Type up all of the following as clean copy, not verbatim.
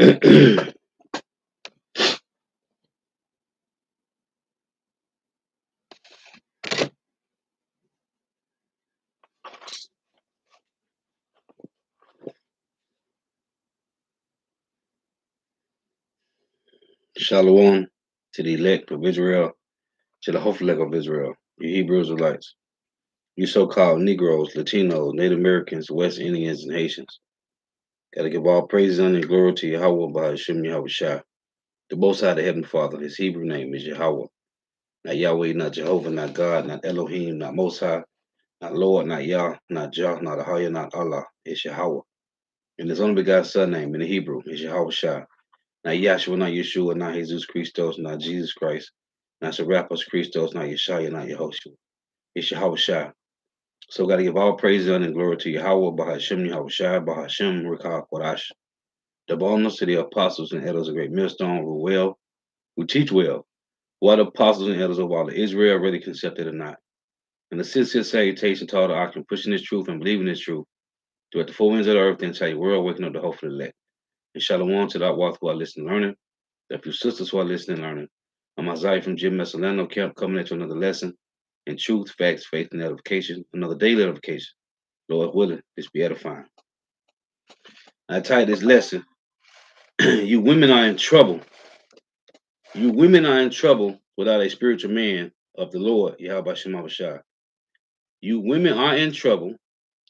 Shalom to the elect of Israel, to the hopeful elect of Israel, you Hebrew Israelites, you so-called Negroes, Latinos, Native Americans, West Indians, and Haitians. Gotta give all praise and glory to Yahweh by Hashem Yahweh Shai. The Most High, the Heavenly Father, his Hebrew name is Yahweh. Not Yahweh, not Jehovah, not God, not Elohim, not Most High, not Lord, not Yah, not Jah, not Ahaya, not Allah. It's Yahweh. And his only begotten son name in the Hebrew is Yahweh Shai. Not Yahshua, not Yeshua, not Jesus Christos, not Jesus Christ, not Serapis Christos, not Yeshua, not Yehoshua. It's Yahweh Shai. So got to give all praise and glory to Yahweh, Bahashem, Yahweh Shai, Bahashem, Rekah, Kodash. The bonus to the apostles and elders of Great Millstone who well, who teach well, who are the apostles and elders of all of Israel, whether accepted or not. And the sincere salutation to all the oxen pushing this truth and believing this truth throughout the four winds of the earth, the entire world, waking up the hopeful elect. And shalom to the Outwalk who are listening and learning, the few sisters who are listening and learning. I'm Isaiah from Jim Messalano Camp coming at you another lesson in truth, facts, faith, and edification, another daily edification. Lord willing, this be edifying. I titled this lesson, You Women Are in Trouble. You women are in trouble without a spiritual man of the Lord, Yahweh Shem Shai. You women are in trouble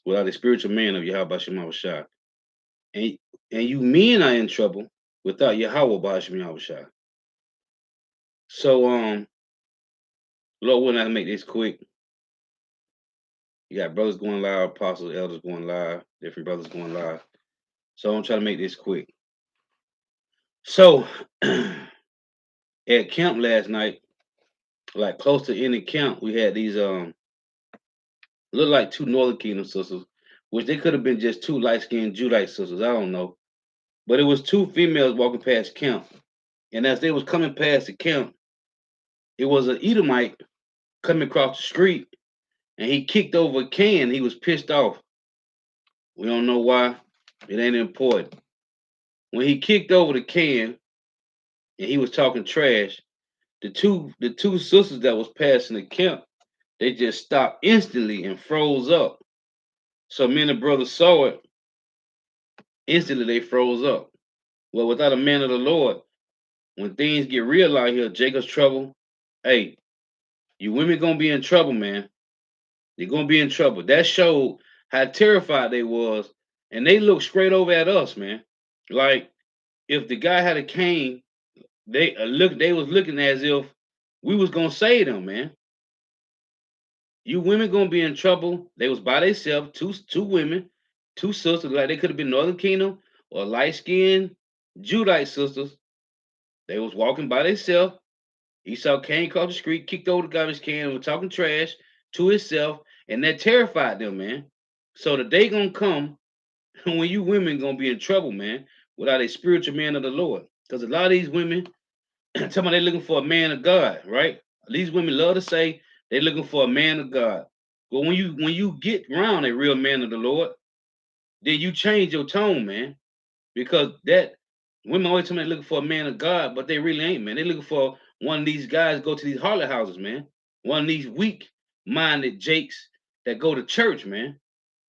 without a spiritual man of Yahweh Shem Shai. And you men are in trouble without Yahweh Ba'ashem Shai. So Lord willing, I make this quick. You got brothers going live, apostles, elders going live, different brothers going live. So I'm trying to make this quick. So at camp last night, like close to any camp, we had these look like two Northern Kingdom sisters, which they could have been just two light-skinned Judite sisters. I don't know. But it was two females walking past camp. And as they was coming past the camp, it was an Edomite coming across the street and he kicked over a can. He was pissed off. We don't know why. It ain't important. When he kicked over the can and he was talking trash, the two sisters that was passing the camp, they just stopped instantly and froze up. So me and the brother saw it. Instantly they froze up. Well, without a man of the Lord, when things get real out here, Jacob's trouble, hey, you women gonna be in trouble, man. You're gonna be in trouble. That showed how terrified they was, and they looked straight over at us, man. Like if the guy had a cane, they was looking as if we was gonna save them, man. You women gonna be in trouble. They was by themselves, two women, two sisters, like they could have been Northern Kingdom or light skinned Judite sisters. They was walking by themselves. Esau came across the street, kicked over the garbage can, and was talking trash to himself, and that terrified them, man. So the day gonna come when you women gonna be in trouble, man, without a spiritual man of the Lord. Because a lot of these women, talking about they looking for a man of God, right? These women love to say they looking for a man of God. But when you get around a real man of the Lord, then you change your tone, man. Because that women always tell me they're looking for a man of God, but they really ain't, man. They looking for one of these guys go to these harlot houses, man. One of these weak-minded jakes that go to church, man.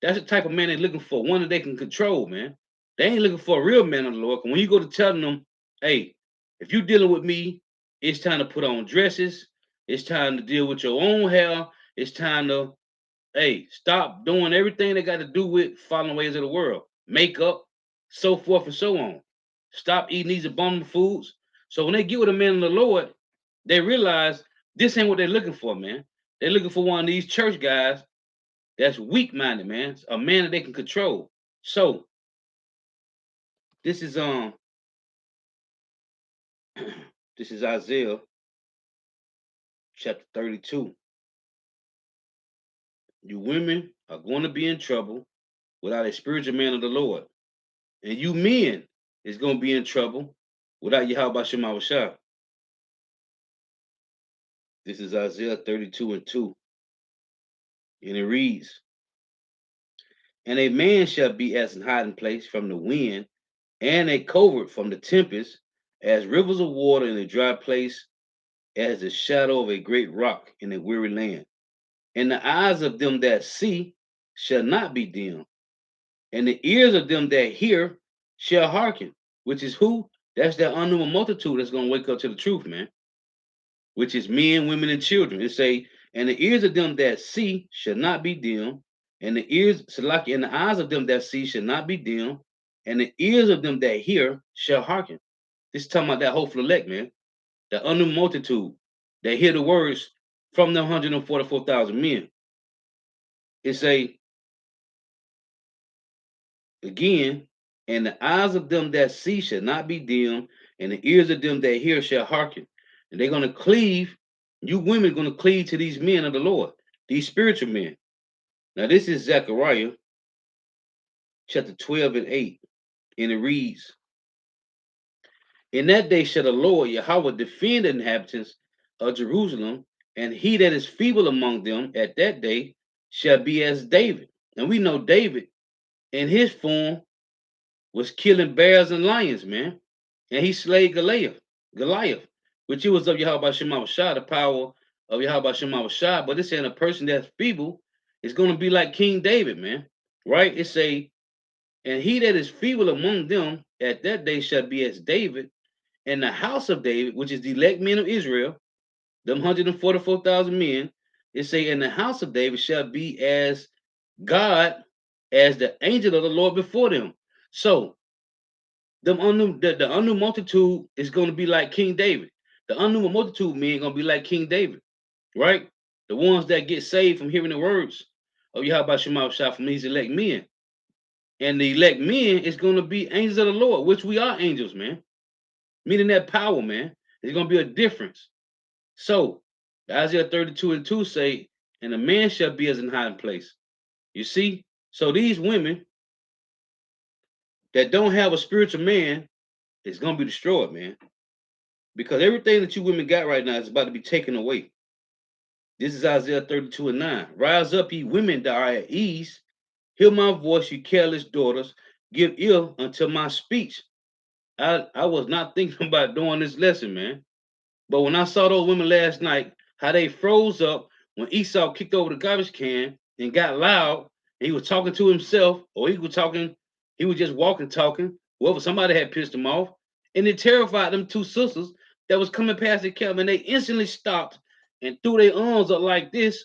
That's the type of man they're looking for. One that they can control, man. They ain't looking for a real man of the Lord. When you go to telling them, hey, if you dealing with me, it's time to put on dresses. It's time to deal with your own hair. It's time to, hey, stop doing everything they got to do with following ways of the world. Makeup, so forth and so on. Stop eating these abominable foods. So when they get with a man of the Lord, they realize this ain't what they're looking for, man. They're looking for one of these church guys that's weak-minded, man. A man that they can control. So this is this is Isaiah chapter 32. You women are going to be in trouble without a spiritual man of the Lord. And you men is going to be in trouble without Yahweh Shema Shah. This is Isaiah 32 and 2. And it reads, And a man shall be as an hiding place from the wind, and a covert from the tempest, as rivers of water in a dry place, as the shadow of a great rock in a weary land. And the eyes of them that see shall not be dim, and the ears of them that hear shall hearken. Which is who? That's that unknown multitude that's gonna wake up to the truth, man. Which is men, women, and children. It say, and the ears of them that see shall not be dim, and the ears, Salaki, and the eyes of them that see shall not be dim, and the ears of them that hear shall hearken. This is talking about that hopeful elect, man. The unknown multitude that hear the words from the 144,000 men. It say again, and the eyes of them that see shall not be dim, and the ears of them that hear shall hearken. And they're gonna cleave, you women are gonna cleave to these men of the Lord, these spiritual men. Now, this is Zechariah chapter 12 and 8, and it reads, in that day shall the Lord Yahweh defend the inhabitants of Jerusalem, and he that is feeble among them at that day shall be as David. And we know David in his form was killing bears and lions, man. And he slayed Goliath, which it was of Yahweh Shema Shah, the power of Yahweh Shema Shah. But it's saying a person that's feeble is going to be like King David, man. Right? It say, and he that is feeble among them at that day shall be as David, and the house of David, which is the elect men of Israel, them 144,000 men, it say, and the house of David shall be as God, as the angel of the Lord before them. So the unknown multitude is going to be like King David. The unknown multitude men going to be like King David, right? The ones that get saved from hearing the words of Yahweh Shema Shah from these elect men. And the elect men is going to be angels of the Lord, which we are angels, man. Meaning that power, man. There's going to be a difference. So, Isaiah 32 and 2 say, and a man shall be as an hiding place. You see? So these women that don't have a spiritual man is going to be destroyed, man. Because everything that you women got right now is about to be taken away. This is Isaiah 32 and 9. Rise up, ye women that are at ease. Hear my voice, you careless daughters. Give ear unto my speech. I was not thinking about doing this lesson, man. But when I saw those women last night, how they froze up when Esau kicked over the garbage can and got loud, and he was talking to himself, or he was just walking, talking, whoever somebody had pissed him off, and it terrified them two sisters that was coming past the camp, and they instantly stopped and threw their arms up like this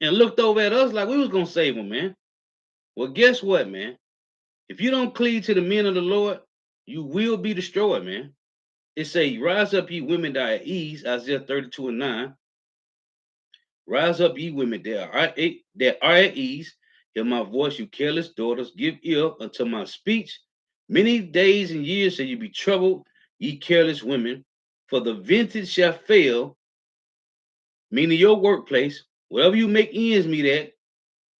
and looked over at us like we was gonna save them, man. Well, guess what, man? If you don't cleave to the men of the Lord, you will be destroyed, man. It say, rise up, ye women that are at ease, Isaiah 32 and 9. Rise up, ye women that are at ease. Hear my voice, you careless daughters. Give ear unto my speech. Many days and years shall you be troubled, ye careless women. For the vintage shall fail, meaning your workplace, whatever you make ends meet at,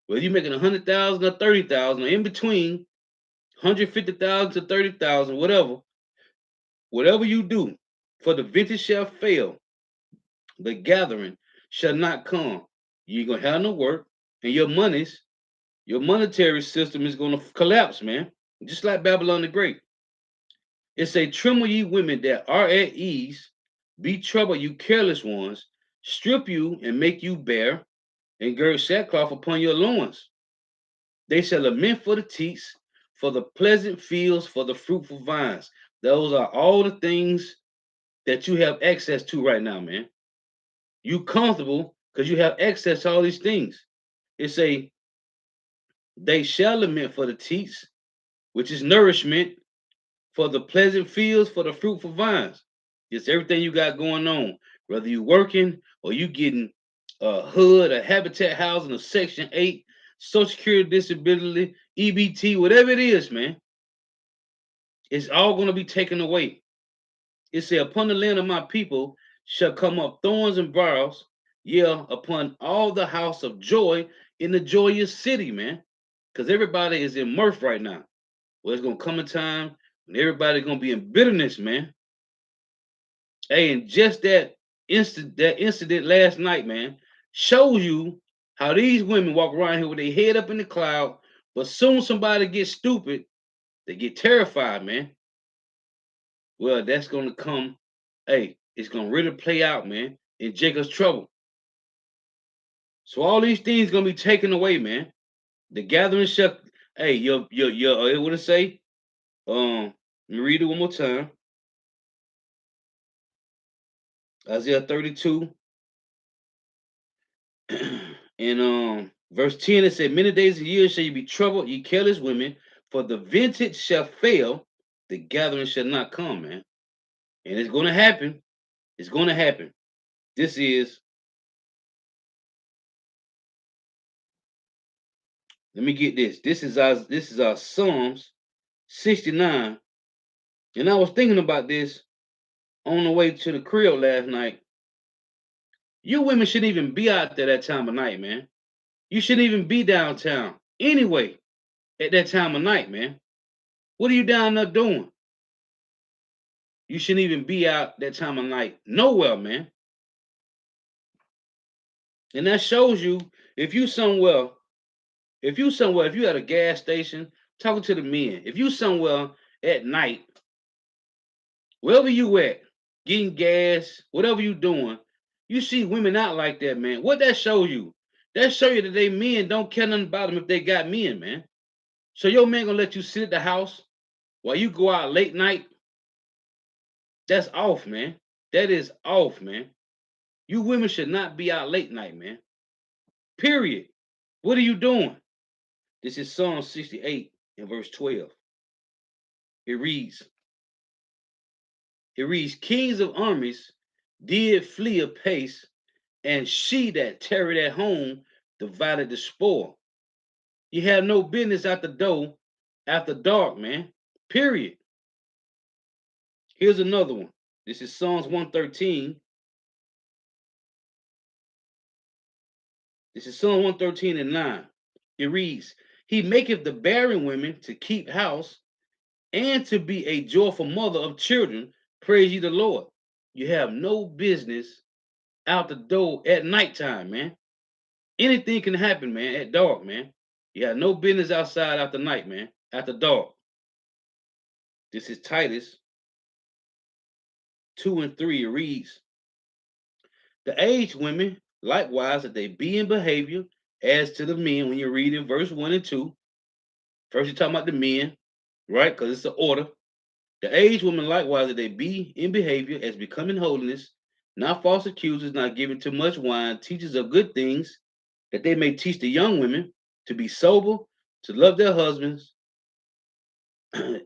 whether you're making 100,000 or 30,000 or in between, 150,000 to 30,000, whatever you do, for the vintage shall fail, the gathering shall not come. You ain't gonna have no work, and your monetary system is gonna collapse, man. Just like Babylon the Great. It's a tremble ye women that are at ease, be troubled, you careless ones, strip you and make you bare, and gird sackcloth upon your loins. They shall lament for the teats, for the pleasant fields, for the fruitful vines. Those are all the things that you have access to right now, man. You comfortable because you have access to all these things. It's a they shall lament for the teats, which is nourishment, for the pleasant fields, for the fruitful vines. It's everything you got going on. Whether you working or you getting a HUD, a habitat housing, a Section 8, Social Security disability, EBT, whatever it is, man. It's all going to be taken away. It said, upon the land of my people shall come up thorns and briars, yeah, upon all the house of joy in the joyous city, man. Because everybody is in mirth right now. Well, it's gonna come a time when everybody's gonna be in bitterness, man. Hey, and just that incident last night, man, shows you how these women walk around here with their head up in the cloud, but soon somebody gets stupid, they get terrified, man. Well, that's gonna come. Hey, it's gonna really play out, man, in Jacob's trouble. So all these things gonna be taken away, man. The gathering shall. Hey, your what it say? Let me read it one more time. Isaiah 32 and verse 10, it said, Many days of years shall you be troubled, ye careless women, for the vintage shall fail, the gathering shall not come, man. And it's gonna happen. It's gonna happen. This is, let me get this. This is our Psalms 69. And I was thinking about this on the way to the crib last night. You women shouldn't even be out there that time of night, man. You shouldn't even be downtown anyway at that time of night, man. What are you down there doing? You shouldn't even be out that time of night nowhere, man. And that shows you if you somewhere, if you at a gas station talking to the men, if you somewhere at night, wherever you at, getting gas, whatever you doing, you see women out like that, man. What that show you? That show you that they men don't care nothing about them if they got men, man. So your man gonna let you sit at the house while you go out late night? That's off, man. That is off, man. You women should not be out late night, man. Period. What are you doing? This is Psalm 68 and verse 12. It reads, Kings of armies did flee apace, and she that tarried at home divided the spoil. You have no business out the door after dark, man. Period. Here's another one. This is Psalms 113. This is Psalm 113 and 9. It reads, He maketh the barren women to keep house and to be a joyful mother of children. Praise ye the Lord. You have no business out the door at nighttime, man. Anything can happen, man, at dark, man. You have no business outside after night, man, after dark. This is Titus 2 and 3. It reads, The aged women, likewise, that they be in behavior as to the men, when you read in verse 1 and 2. First, you're talking about the men, right? Because it's the order. The aged women likewise that they be in behavior as becoming holiness, not false accusers, not giving too much wine, teachers of good things, that they may teach the young women to be sober, to love their husbands,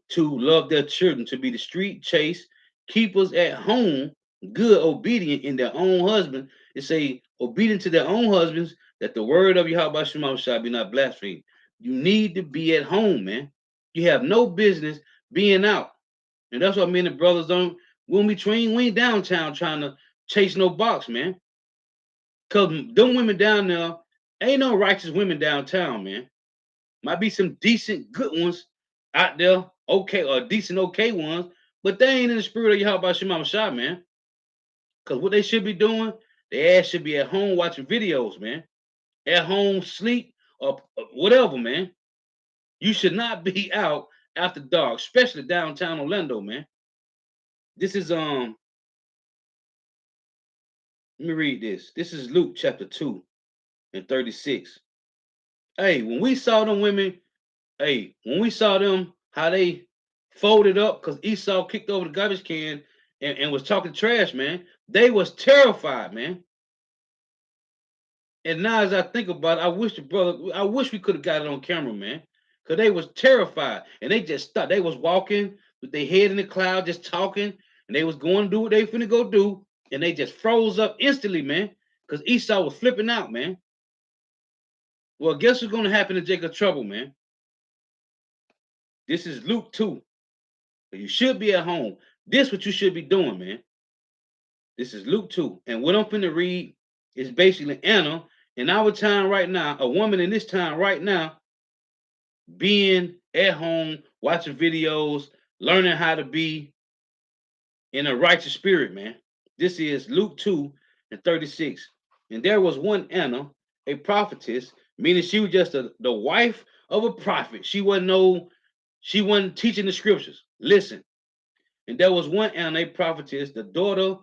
to love their children, to be the street chaste, keepers at home, good, obedient in their own husband. It say obedient to their own husbands, that the word of Yahweh Shema shall be not blasphemed. You need to be at home, man. You have no business being out. And that's what many brothers don't. When we train, we ain't downtown trying to chase no box, man. Cause them women down there ain't no righteous women downtown, man. Might be some decent, good ones out there, okay, or decent, okay ones, but they ain't in the spirit of Yahweh Shema Shah, man. Cause what they should be doing, their ass should be at home watching videos, man. At home, sleep, or whatever, man. You should not be out after dark, especially downtown Orlando, man. This is Let me read this. This is Luke chapter 2 and 36. Hey, when we saw them women, when we saw them, how they folded up because Esau kicked over the garbage can and was talking trash, man, they was terrified, man. And now as I think about it, I wish we could have got it on camera, man. Because they was terrified. And they just stopped. They was walking with their head in the cloud, just talking, and they was going to do what they finna go do. And they just froze up instantly, man. Because Esau was flipping out, man. Well, guess what's going to happen to Jacob Trouble, man? This is Luke 2. You should be at home. This what you should be doing, man. This is Luke 2. And what I'm finna read is basically Anna in our time right now, a woman in this time right now, being at home, watching videos, learning how to be in a righteous spirit, man. This is Luke 2 and 36. And there was one Anna, a prophetess, meaning she was just the wife of a prophet. She wasn't teaching the scriptures. Listen, And there was one Anna, prophetess, the daughter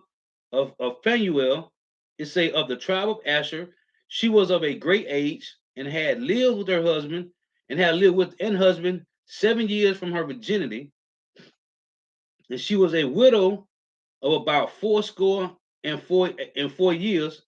of Phanuel, it say of the tribe of Asher. She was of a great age and had lived with her husband and had lived with an husband 7 years from her virginity. And she was a widow of about fourscore and 4 years,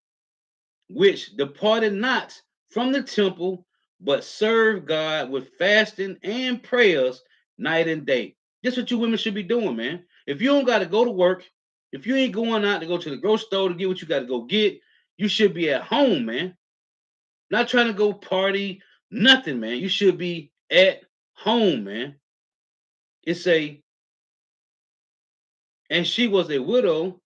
which departed not from the temple, but served God with fasting and prayers night and day. That's what you women should be doing, man. If you don't got to go to work, if you ain't going out to go to the grocery store to get what you got to go get, you should be at home, man. Not trying to go party, nothing, man. You should be at home, man. It's a, and she was a widow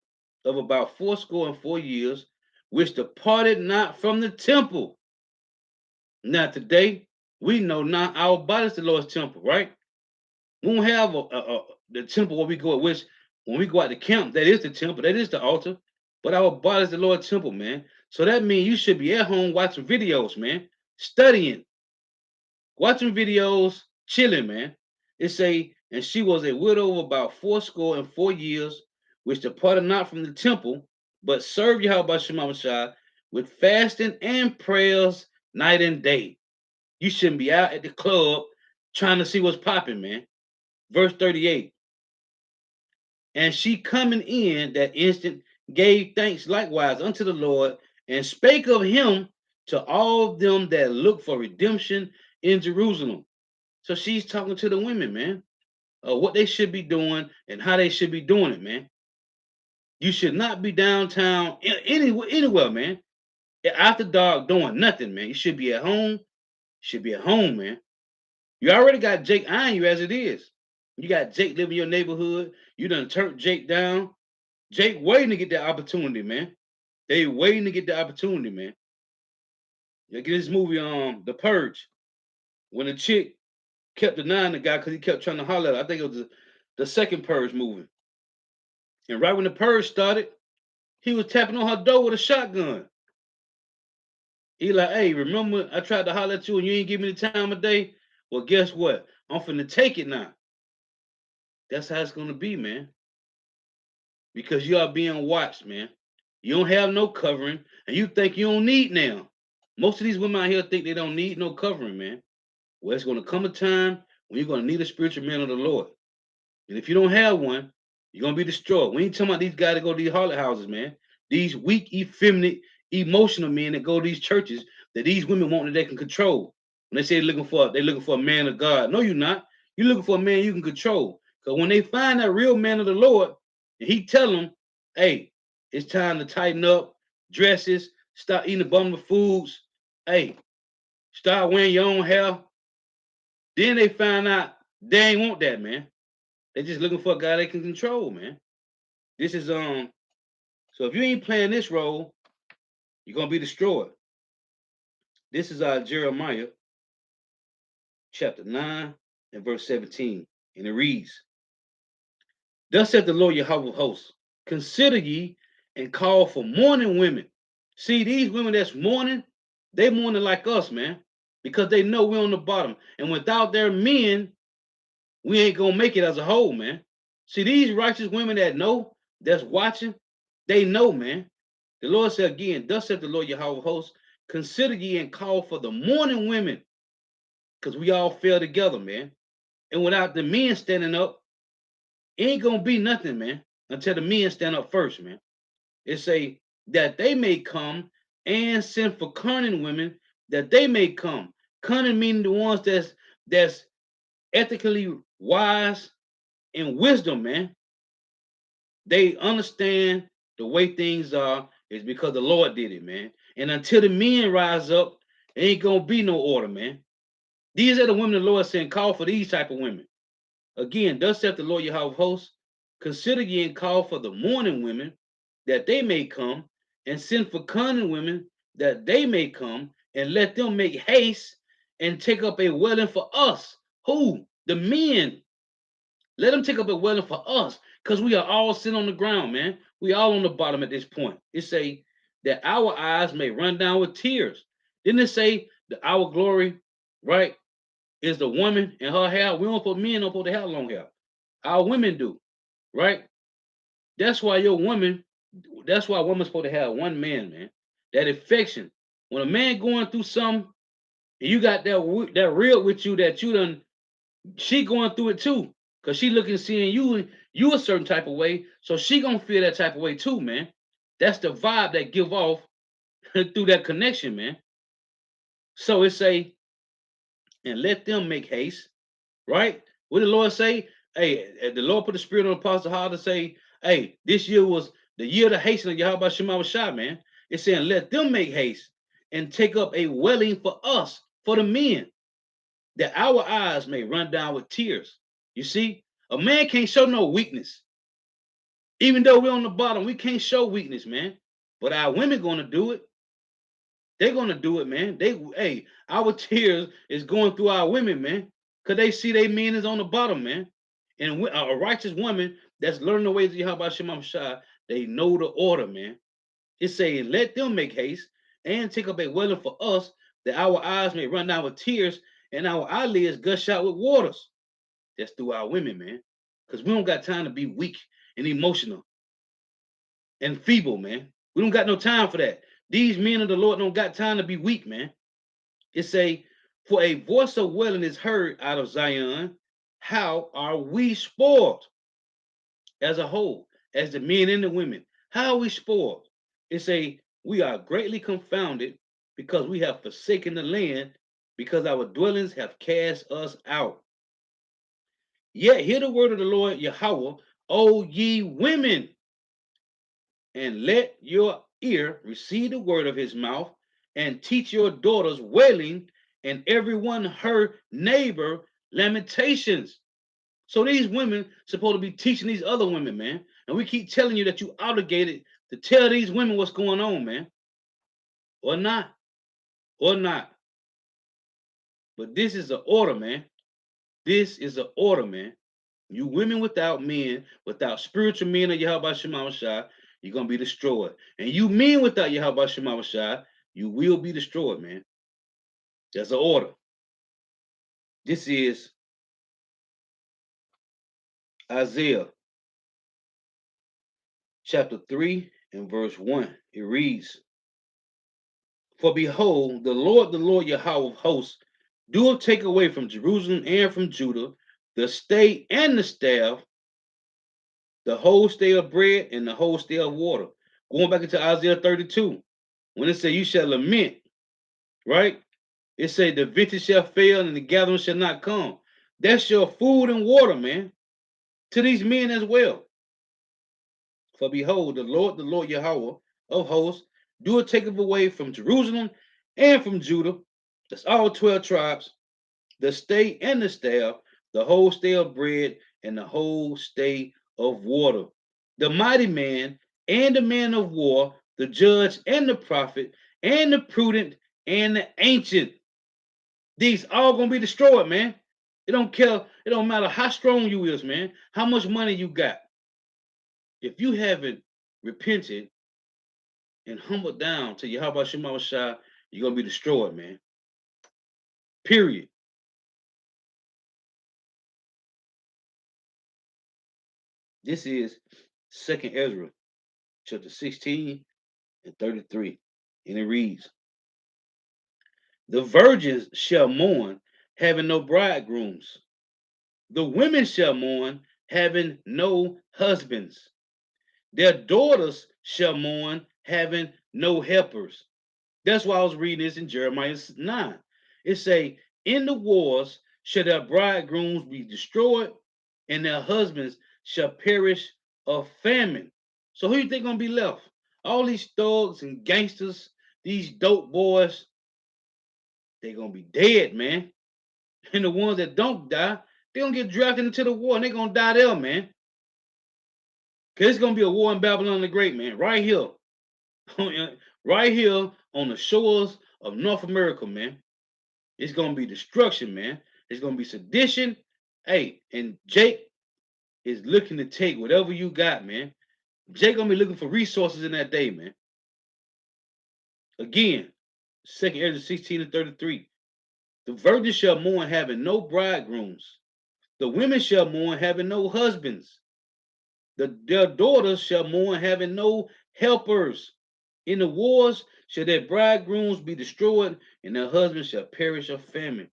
of about fourscore and 4 years, which departed not from the temple. Now today, we know now our body is the Lord's temple, right? We don't have the temple where we go, which when we go out to camp, that is the temple, that is the altar. But our body is the Lord's temple, man. So that means you should be at home watching videos, man, studying, watching videos, chilling, man. It say, and she was a widow of about fourscore and 4 years, which departed not from the temple, but served Yahweh Shemashah with fasting and prayers night and day. You shouldn't be out at the club trying to see what's popping, man. Verse 38. And she coming in that instant gave thanks likewise unto the Lord and spake of him to all them that look for redemption in Jerusalem. So she's talking to the women, man, what they should be doing and how they should be doing it, man. You should not be downtown anywhere, man. After dark doing nothing, man. You should be at home. Should be at home, man. You already got Jake eyeing you as it is. You got Jake living in your neighborhood. You done turned Jake down. Jake waiting to get that opportunity, man. They waiting to get the opportunity, man. Like in this movie, The Purge, when the chick kept denying the guy because he kept trying to holler at her. I think it was the second Purge movie. And right when the Purge started, he was tapping on her door with a shotgun. He like, hey, remember I tried to holler at you and you ain't give me the time of day? Well, guess what? I'm finna take it now. That's how it's gonna be, man. Because you are being watched, man. You don't have no covering, and you think you don't need now. Most of these women out here think they don't need no covering, man. Well, it's gonna come a time when you're gonna need a spiritual man of the Lord. And if you don't have one, you're gonna be destroyed. We ain't talking about these guys that go to these harlot houses, man. These weak, effeminate, emotional men that go to these churches that these women want that they can control. When they say they're looking for a man of God. No, you're not. You're looking for a man you can control. Because when they find that real man of the Lord, and he tell them, hey, it's time to tighten up, dresses, stop eating abominable foods, hey, start wearing your own hair. Then they find out they ain't want that, man. They just looking for a guy they can control, man. This is so if you ain't playing this role, you're gonna be destroyed. This is Jeremiah chapter 9 and verse 17. And it reads, thus saith the Lord Yahweh of hosts, consider ye and call for mourning women. See, these women that's mourning, they mourning like us, man, because they know we're on the bottom. And without their men, we ain't gonna make it as a whole, man. See, these righteous women that know, that's watching, they know, man. The Lord said again, thus said the Lord Yahweh of hosts, consider ye and call for the mourning women, because we all fell together, man. And without the men standing up, it ain't gonna be nothing, man, until the men stand up first, man. It say that they may come and send for cunning women, that they may come. Cunning meaning the ones that's ethically wise and wisdom, man. They understand the way things are is because the Lord did it, man. And until the men rise up, ain't gonna be no order, man. These are the women the Lord saying, call for these type of women. Again, thus saith the Lord Yahweh of hosts, consider ye and call for the mourning women, that they may come, and send for cunning women, that they may come, and let them make haste and take up a dwelling for us. Who? The men. Let them take up a dwelling for us, because we are all sitting on the ground, man. We all on the bottom at this point. It say that our eyes may run down with tears. Didn't it say that our glory, right, is the woman and her hair? We don't put men don't put to have long hair. Our women do. right? That's why that's why a woman's supposed to have one man, man. That affection. When a man going through something, and you got that real with you that you done, she going through it too. Cause she looking seeing you a certain type of way. So she gonna feel that type of way too, man. That's the vibe that give off through that connection, man. So it say, and let them make haste, right? What did the Lord say? Hey, the Lord put the spirit on Apostle Hall to say, hey, this year was the year of the haste of Yahweh Shema Shah, man. It's saying, let them make haste and take up a welling for us, for the men, that our eyes may run down with tears. You see, a man can't show no weakness. Even though we're on the bottom, we can't show weakness, man. But our women gonna do it. They're gonna do it, man. Hey, our tears is going through our women, man, cause they see they men is on the bottom, man. And a righteous woman that's learning the ways of Yahweh Shema Shai, they know the order, man. It's saying, let them make haste and take up a welling for us, that our eyes may run down with tears and our eyelids gush out with waters. That's through our women, man. Because we don't got time to be weak and emotional and feeble, man. We don't got no time for that. These men of the Lord don't got time to be weak, man. It say, for a voice of wailing is heard out of Zion. How are we spoiled as a whole, as the men and the women? How are we spoiled? It say, we are greatly confounded because we have forsaken the land, because our dwellings have cast us out. Yet hear the word of the Lord Yahweh, O ye women, and let your ear receive the word of his mouth, and teach your daughters wailing, and everyone her neighbor lamentations. So these women supposed to be teaching these other women, man. And we keep telling you that you obligated to tell these women what's going on, man. Or not. Or not. But this is an order, man. This is an order, man. You women without men, without spiritual men of Yahweh Shema Shai, you're gonna be destroyed. And you men without Yahweh Shema Shai, you will be destroyed, man. That's an order. This is Isaiah chapter 3 and verse 1. It reads, for behold, the Lord Yahweh of hosts, doeth take away from Jerusalem and from Judah the stay and the staff, the whole stay of bread and the whole stay of water. Going back into Isaiah 32, when it said, you shall lament, right? It said, the vintage shall fail and the gathering shall not come. That's your food and water, man, to these men as well. For behold, the Lord Yahweh of hosts, doeth take away from Jerusalem and from Judah, that's all 12 tribes, the stay and the staff, the whole stay of bread and the whole stay of water. The mighty man and the man of war, the judge and the prophet, and the prudent and the ancient. These all gonna be destroyed, man. It don't care. It don't matter how strong you is, man. How much money you got. If you haven't repented and humbled down to Yahweh Shema Shai, you're gonna be destroyed, man. Period. This is Second Ezra, chapter 16 and 33. And it reads, the virgins shall mourn, having no bridegrooms. The women shall mourn, having no husbands. Their daughters shall mourn, having no helpers. That's why I was reading this in Jeremiah 9. It say, in the wars shall their bridegrooms be destroyed, and their husbands shall perish of famine. So who you think gonna be left? All these thugs and gangsters, these dope boys, they gonna be dead, man. And the ones that don't die, they gonna get drafted into the war and they gonna die there, man. Cause it's gonna be a war in Babylon the Great, man, right here. Right here on the shores of North America, man. It's gonna be destruction, man. It's gonna be sedition. Hey, and Jake is looking to take whatever you got, man. Jake gonna be looking for resources in that day, man. Again, Second Ezra 16 and 33. The virgins shall mourn having no bridegrooms. The women shall mourn having no husbands. Their daughters shall mourn, having no helpers. In the wars shall their bridegrooms be destroyed, and their husbands shall perish of famine.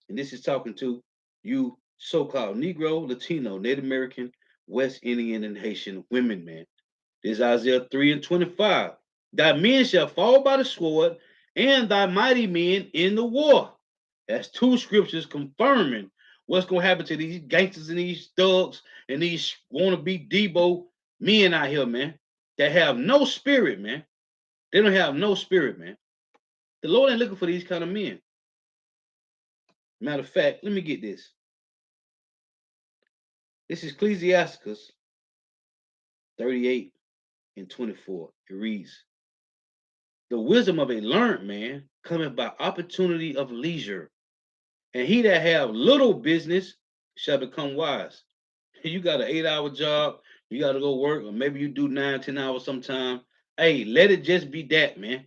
And this is talking to you so-called Negro, Latino, Native American, West Indian, and Haitian women, man. This is Isaiah 3 and 25. Thy men shall fall by the sword, and thy mighty men in the war. That's two scriptures confirming what's going to happen to these gangsters and these thugs and these wannabe Debo men out here, man, that have no spirit, man. They don't have no spirit, man. The Lord ain't looking for these kind of men. Matter of fact, let me get this. This is Ecclesiasticus 38 and 24. It reads, the wisdom of a learned man cometh by opportunity of leisure, and he that have little business shall become wise. You got an 8-hour job, you got to go work, or maybe you do 9, 10 hours sometime. Hey, let it just be that, man.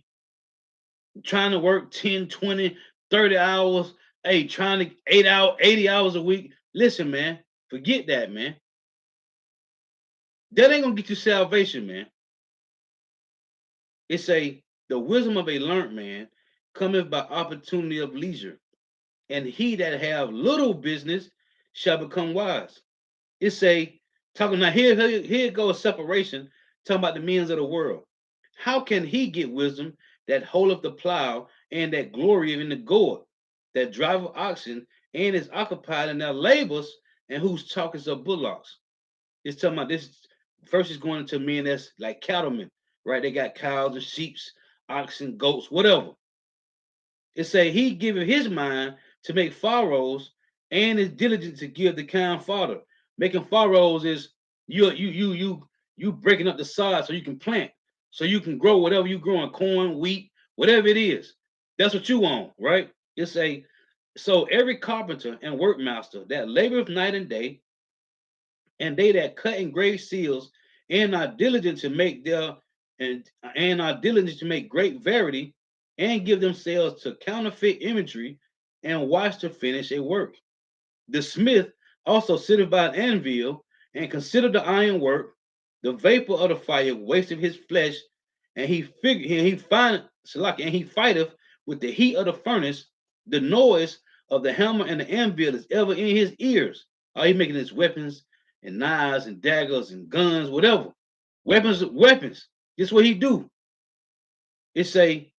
Trying to work 10, 20, 30 hours, hey, trying to 80 hours a week. Listen, man, forget that, man. That ain't gonna get you salvation, man. It say the wisdom of a learned man cometh by opportunity of leisure, and he that have little business shall become wise. It say, talking now here goes separation, talking about the men of the world. How can he get wisdom that holdeth the plow and that glory in the gourd, that driveth oxen and is occupied in their labors, and whose talk is of bullocks? It's talking about this. First is going into men that's like cattlemen, right? They got cows and sheep, oxen, goats, whatever. It say he giveth his mind to make furrows and is diligent to give the kind fodder. Making furrows is you breaking up the sod so you can plant, so you can grow whatever you growing, corn, wheat, whatever it is. That's what you want, right? It say, so every carpenter and workmaster that laboreth night and day, and they that cut and grave seals, and are diligent to make their and are diligent to make great verity, and give themselves to counterfeit imagery, and watch to finish a work. The smith also sitteth by an anvil, and consider the iron work. The vapor of the fire wasteth his flesh, and he fighteth with the heat of the furnace. The noise of the hammer and the anvil is ever in his ears. Are he making his weapons and knives and daggers and guns, whatever? Weapons. This is what he do. It say,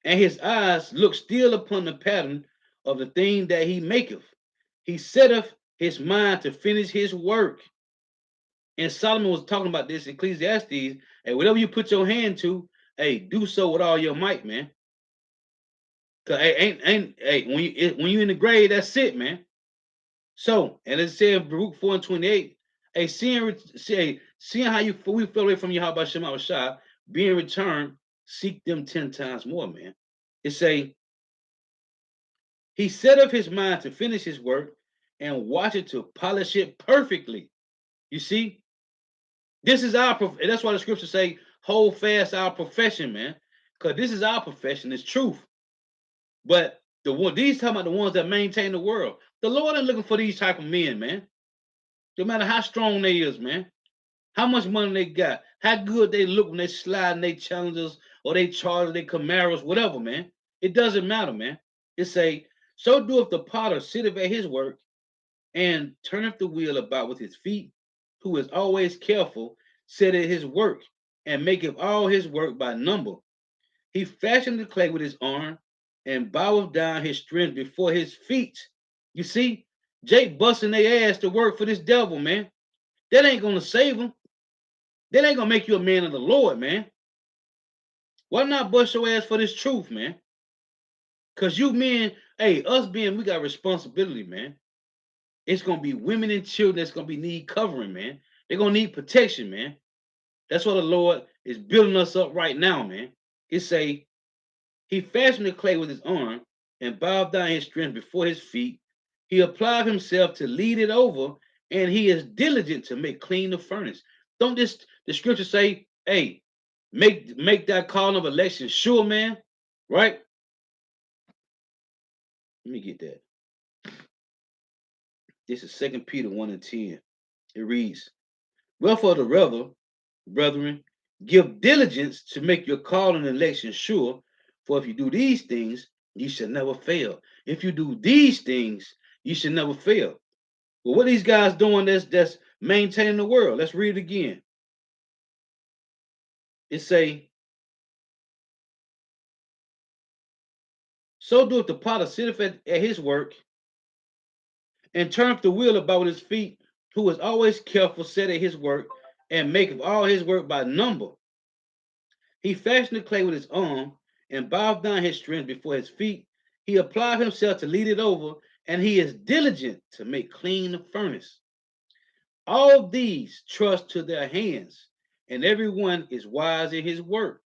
and his eyes look still upon the pattern of the thing that he maketh. He setteth his mind to finish his work. And Solomon was talking about this in Ecclesiastes. Hey, whatever you put your hand to, hey, do so with all your might, man. Cause hey, when you in the grave, that's it, man. So, and it said Baruch 4 and 28, hey, seeing how we fell away from you, how about Shema Shah, being returned, seek them 10 times more, man. It say, he set up his mind to finish his work and watch it to polish it perfectly. You see, this is that's why the scriptures say, hold fast our profession, man. Because this is our profession, it's truth. But these talking about the ones that maintain the world. The Lord ain't looking for these type of men, man. No matter how strong they is, man. How much money they got, how good they look when they slide in their Challengers or they Chargers, they Camaros, whatever, man. It doesn't matter, man. It say, so doeth the potter sitteth at his work and turneth the wheel about with his feet, who is always careful, set at his work, and maketh all his work by number. He fashioned the clay with his arm, and boweth down his strength before his feet. You see, Jake busting their ass to work for this devil, man. That ain't gonna save them. That ain't gonna make you a man of the Lord, man. Why not bust your ass for this truth, man? Cause you men, hey, we got responsibility, man. It's gonna be women and children that's gonna be need covering, man. They're gonna need protection, man. That's what the Lord is building us up right now, man. It say he fashioned the clay with his arm and bowed down his strength before his feet. He applied himself to lead it over, and he is diligent to make clean the furnace. Don't this the scripture say, hey, make that call of election sure, man? Right? Let me get that. This is 2 Peter 1 and 10. It reads, wherefore the rather, brethren, give diligence to make your call and election sure. For if you do these things, you shall never fail. If you do these things, you shall never fail. Well, what are these guys doing that's maintaining the world? Let's read it again. It say, so doeth the potter sitteth at his work, and turneth the wheel about with his feet, who is always careful, set at his work, and maketh all his work by number. He fashioned the clay with his arm, and bowed down his strength before his feet. He applied himself to lead it over, and he is diligent to make clean the furnace. All these trust to their hands, and everyone is wise in his work.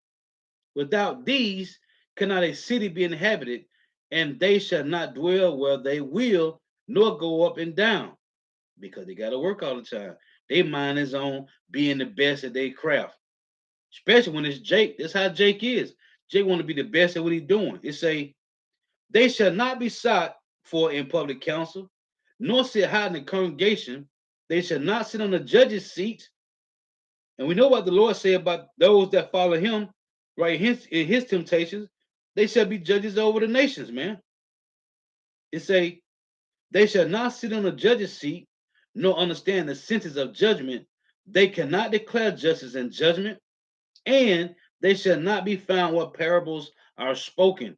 Without these cannot a city be inhabited, and they shall not dwell where they will, nor go up and down, because they got to work all the time. They mind is on being the best at their craft, especially when it's Jake. That's how Jake is. Jake want to be the best at what he's doing. It say, they shall not be sought for in public council, nor sit high in the congregation. They shall not sit on the judge's seat. And we know what the Lord said about those that follow him, right? In his temptations, they shall be judges over the nations, man. It say, they shall not sit on the judge's seat, nor understand the sentence of judgment. They cannot declare justice and judgment, and they shall not be found what parables are spoken.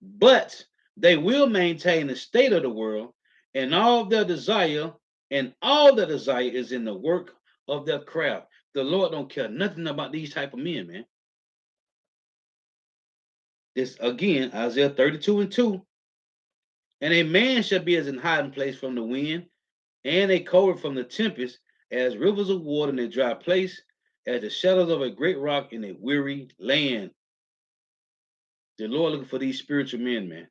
But they will maintain the state of the world, and all their desire is in the work of their craft. The Lord don't care nothing about these type of men, man. This again, Isaiah 32 and 2. And a man shall be as an hiding place from the wind, and a covert from the tempest, as rivers of water in a dry place, as the shadows of a great rock in a weary land. The Lord looking for these spiritual men, man,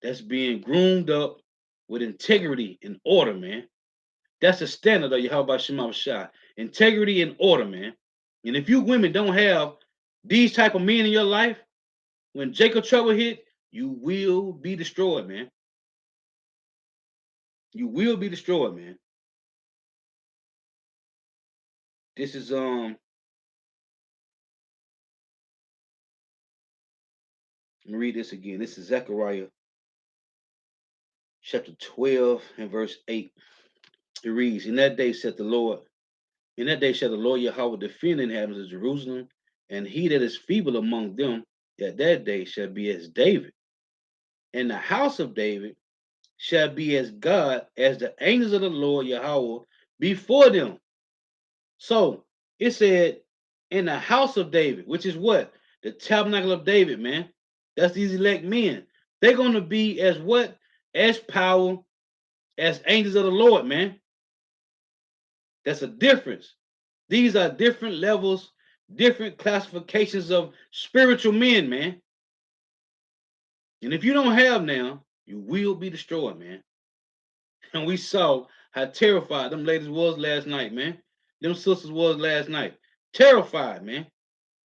that's being groomed up with integrity and order, man. That's the standard of Yahweh Shema Shah. Integrity and order, man. And if you women don't have these type of men in your life, when Jacob trouble hit, you will be destroyed, man. You will be destroyed, man. This is let me read this again. This is Zechariah chapter 12 and verse 8. It reads, in that day said the Lord, in that day shall the Lord Yahweh defend the inhabitants of Jerusalem, and he that is feeble among them at that day shall be as David, and the house of David shall be as God, as the angels of the Lord Yahweh before them. So it said, in the house of David, which is what? The tabernacle of David, man. That's these elect men. They're going to be as what? As power as angels of the Lord, man. That's a difference. These are different levels, different classifications of spiritual men, man. And if you don't have now, you will be destroyed, man. And we saw how terrified them ladies was last night, man. Them sisters was last night. Terrified, man.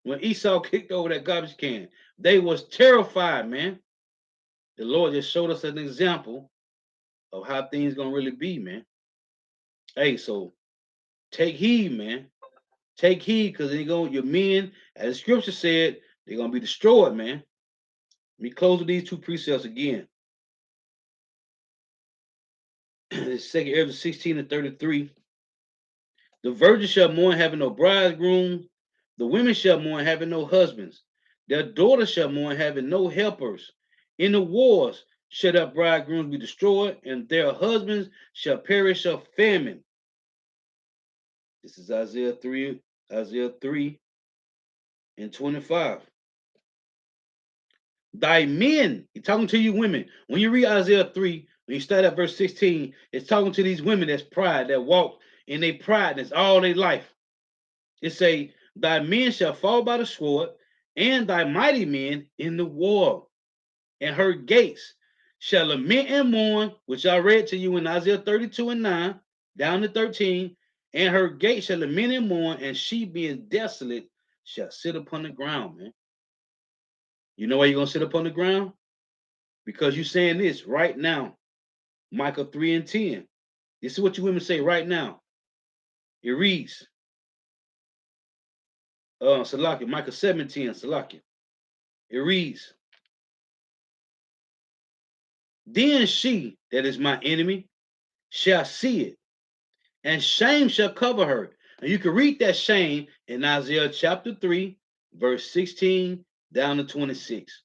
When Esau kicked over that garbage can, they was terrified, man. The Lord just showed us an example of how things gonna really be, man. Hey, so take heed, man. Take heed, because your men, as the scripture said, they're gonna be destroyed, man. Let me close with these two precepts again. Second Ezra 16 and 33. The virgin shall mourn having no bridegroom. The women shall mourn having no husbands. Their daughters shall mourn having no helpers. In the wars shall their bridegrooms be destroyed, and their husbands shall perish of famine. This is Isaiah 3 and 25. Thy men, he's talking to you women. When you read Isaiah 3, when you start at verse 16, it's talking to these women that's pride, that walk in their pride, that's all their life. It say, thy men shall fall by the sword, and thy mighty men in the war, and her gates shall lament and mourn, which I read to you in Isaiah 32 and 9, down to 13, and her gates shall lament and mourn, and she being desolate shall sit upon the ground, man. You know why you're gonna sit upon the ground? Because you're saying this right now. Micah 3 and 10. This is what you women say right now. It reads, Salakia, Micah 7 10, Salakia. It reads, then she that is my enemy shall see it, and shame shall cover her. And you can read that shame in Isaiah chapter 3, verse 16 down to 26.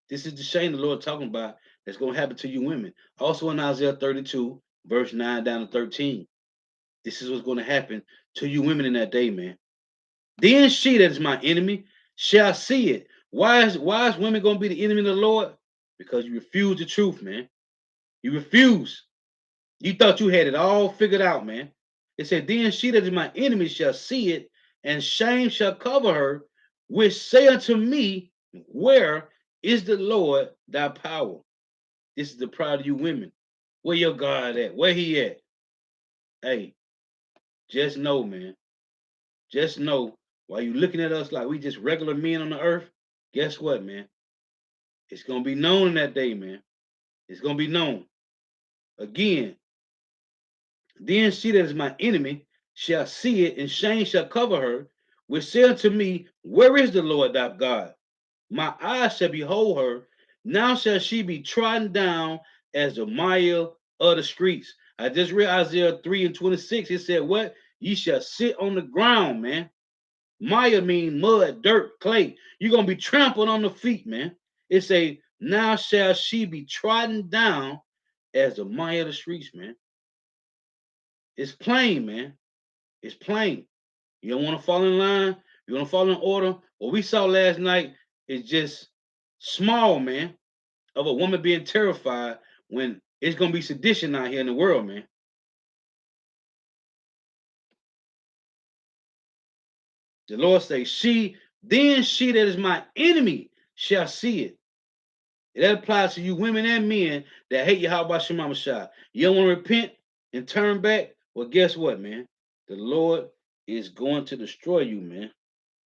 This is the shame the Lord talking about that's going to happen to you women. Also in Isaiah 32, verse 9 down to 13. This is what's going to happen to you women in that day, man. Then she that is my enemy shall see it. Why is women going to be the enemy of the Lord? Because you refuse the truth, man. You refuse. You thought you had it all figured out, man. It said, then she that is my enemy shall see it, and shame shall cover her, which say unto me, where is the Lord thy power? This is the pride of you women. Where your God at? Where he at? Hey, just know, man. Just know, while you looking at us like we just regular men on the earth, guess what, man? It's going to be known in that day, man. It's going to be known. Again, then she that is my enemy shall see it, and shame shall cover her, which said to me, where is the Lord thy God? My eyes shall behold her. Now shall she be trodden down as the mire of the streets. I just read Isaiah 3 and 26. It said, what? Ye shall sit on the ground, man. Mire mean mud, dirt, clay. You're going to be trampled on the feet, man. It say, now shall she be trodden down as the mire of the streets, man. It's plain, man. It's plain. You don't want to fall in line. You want to fall in order. What we saw last night is just small, man, of a woman being terrified when it's going to be sedition out here in the world, man. The Lord says, then she that is my enemy shall see it. That applies to you women and men that hate Yahweh Shem Shah. You don't want to repent and turn back? Well, guess what, man? The Lord is going to destroy you, man.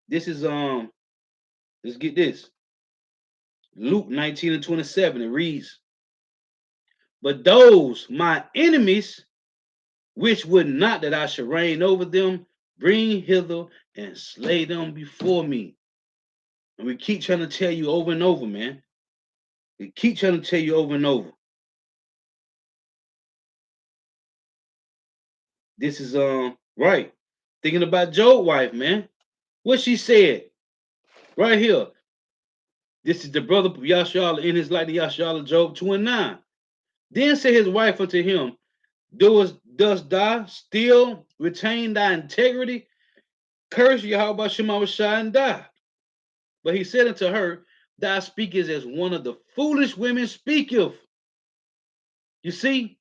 This is let's get this. Luke 19 and 27. It reads, but those my enemies, which would not that I should reign over them, bring hither and slay them before me. And we keep trying to tell you over and over, man. We keep trying to tell you over and over. This is right. Thinking about Job's wife, man. What she said right here. This is the brother of Yashala in his light of Yashala, Job 2 and 9. Then said his wife unto him, dost thou still retain thy integrity? Curse Yahweh Shema Shai and die. But he said unto her, thou speakest as one of the foolish women speaketh. You see?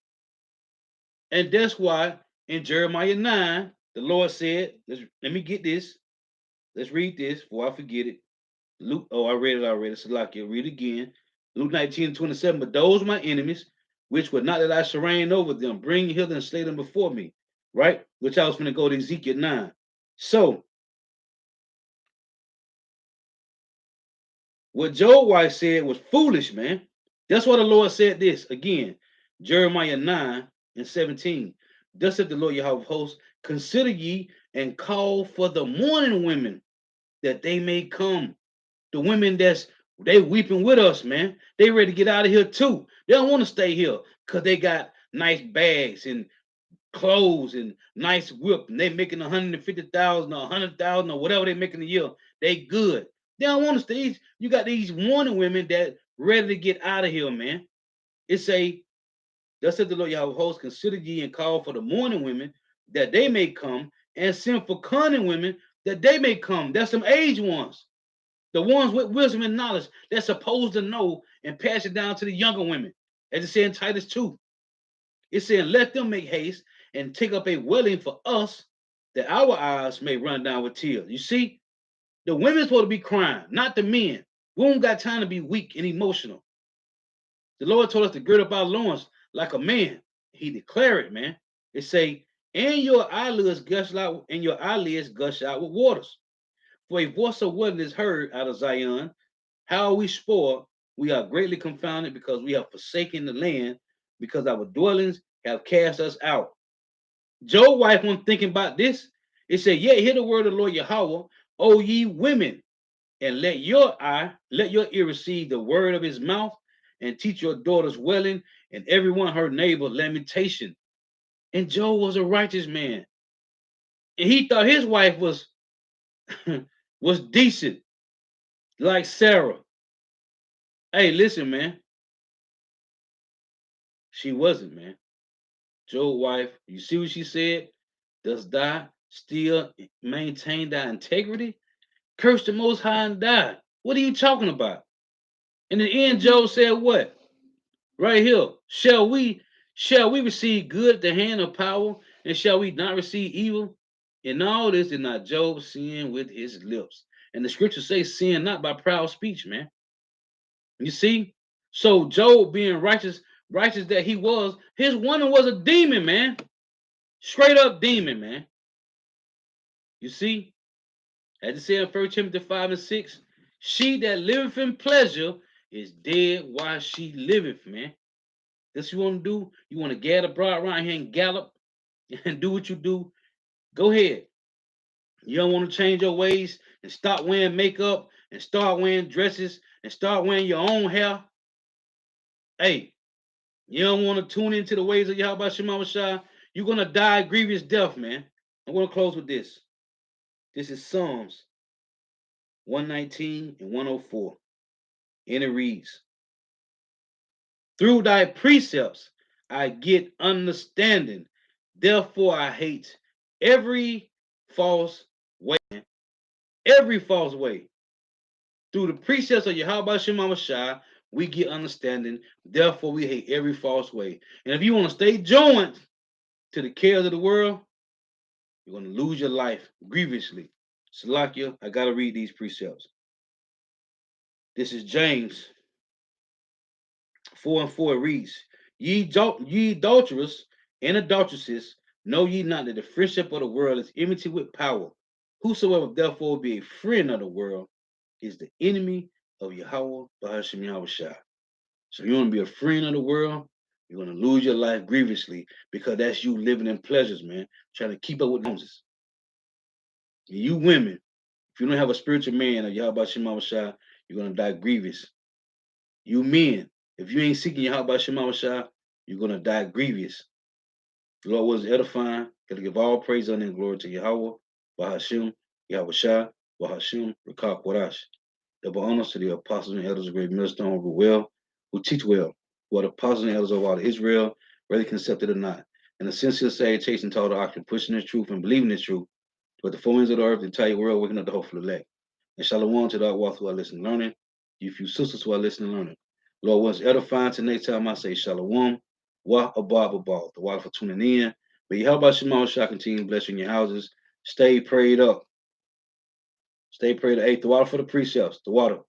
And that's why in Jeremiah 9, the Lord said, let me get this. Let's read this before I forget it. Luke, I read it already. So like you read again. Luke 19 and 27. But those my enemies, which would not that I should reign over them, bring hither and slay them before me. Right? Which I was going to go to Ezekiel 9. So what Job's wife said was foolish, man. That's why the Lord said this again. Jeremiah 9 and 17. Thus said the Lord Yahweh of hosts, consider ye and call for the mourning women that they may come. The women they weeping with us, man. They ready to get out of here too. They don't want to stay here because they got nice bags and clothes and nice whip, and they making 150,000 or 100,000 or whatever they making a year. They good. They don't want to stay. You got these warning women that ready to get out of here, man. It say, thus said the Lord Yahweh hosts, consider ye and call for the mourning women that they may come, and send for cunning women that they may come. That's some aged ones. The ones with wisdom and knowledge that's supposed to know and pass it down to the younger women. As it said in Titus 2. It said, let them make haste and take up a wailing for us, that our eyes may run down with tears. You see, the women's supposed to be crying, not the men. We don't got time to be weak and emotional. The Lord told us to gird up our loins like a man. He declared it, man. It say, and your eyelids gush out, and your eyelids gush out with waters. For a voice of wailing is heard out of Zion. How are we spoiled? We are greatly confounded because we have forsaken the land. because our dwellings have cast us out. Job's wife wasn't thinking about this. It said, "Yet hear the word of the Lord Yahweh, O ye women, and let your ear receive the word of his mouth, and teach your daughters welling, and everyone her neighbor lamentation." And Job was a righteous man, and he thought his wife was was decent, like Sarah. Hey, listen, man, she wasn't, man. Job's wife, you see what she said? Does thou still maintain thy integrity? Curse the Most High and die. What are you talking about? In the end, Job said, "What? Right here, shall we receive good at the hand of power, and shall we not receive evil?" In all this did not Job sin with his lips. And the scriptures say, "Sin not by proud speech," man. You see? So Job being righteous that he was, his woman was a demon, man. Straight up demon, man. You see? As it said in 1 Timothy 5 and 6, she that liveth in pleasure is dead while she liveth, man. This you want to do? You want to gather broad around here and gallop and do what you do? Go ahead. You don't want to change your ways and stop wearing makeup and start wearing dresses and start wearing your own hair? Hey, you don't want to tune into the ways of Yahweh Shema Shai? You're going to die a grievous death, man. I'm going to close with this. This is Psalms 119 and 104. And it reads, "Through thy precepts I get understanding. Therefore I hate every false way." Every false way. Through the precepts of Yahweh Shema Shai, we get understanding. Therefore we hate every false way. And if you want to stay joined to the cares of the world, you're going to lose your life grievously. Salakia, I got to read these precepts. This is James 4 and 4. It reads, ye adulterers and adulteresses, know ye not that the friendship of the world is enmity with power? Whosoever therefore be a friend of the world is the enemy of Yahweh Bahashim Yahweh Shai. So you want to be a friend of the world, you're going to lose your life grievously, because that's you living in pleasures, man, trying to keep up with the Joneses. You women, if you don't have a spiritual man of Yahweh Bahashim Yahweh Shai, you're going to die grievous. You men, if you ain't seeking Yahweh Bahashim Yahweh Shai, you're going to die grievous. The Lord was edifying. Got to give all praise, honor, and glory to Yahweh, Bahashim, Yahweh Shai, Bahashim, Rakak Warash. Double honors to the apostles and elders of great millstone who teach well, who are the apostles and elders of all Israel, whether accepted or not. And the sincere salutation to all the oxen, pushing this truth and believing this truth, but the four winds of the earth, the entire world, waking up the hopeful elect. And shalom to the walk who are listening and learning, you few sisters who are listening and learning. Lord, once edifying to next time I say shalom, wa abab abab, the water for tuning in. May you help out Shema Shah continue blessing your houses. Stay prayed up. Stay prayed up. Hey, the water for the precepts, the water.